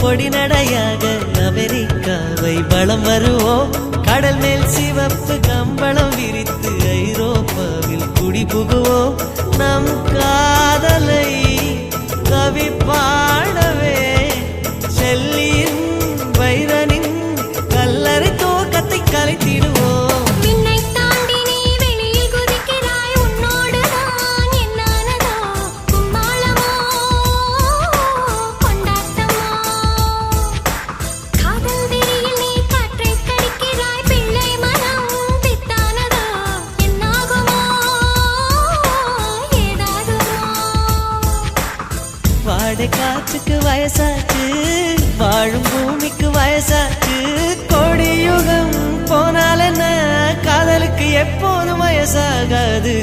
பொடி நடையாக அமெரிக்காவை வலம் வருவோம். கடல் மேல் சிவப்பு கம்பளம் விரித்து ஐரோப்பாவில் குடி புகுவோம். நம் காதலை கவி பாடவே செல்லியின் வைரனின் கல்லறை தோக்கத்தை கலைத்திடுவோம். வாடை காற்றுக்கு வயசாச்சு, வாழும் பூமிக்கு வயசாச்சு. கொடியுகம் போனால் என்ன, காதலுக்கு எப்போதும் வயசாகாது.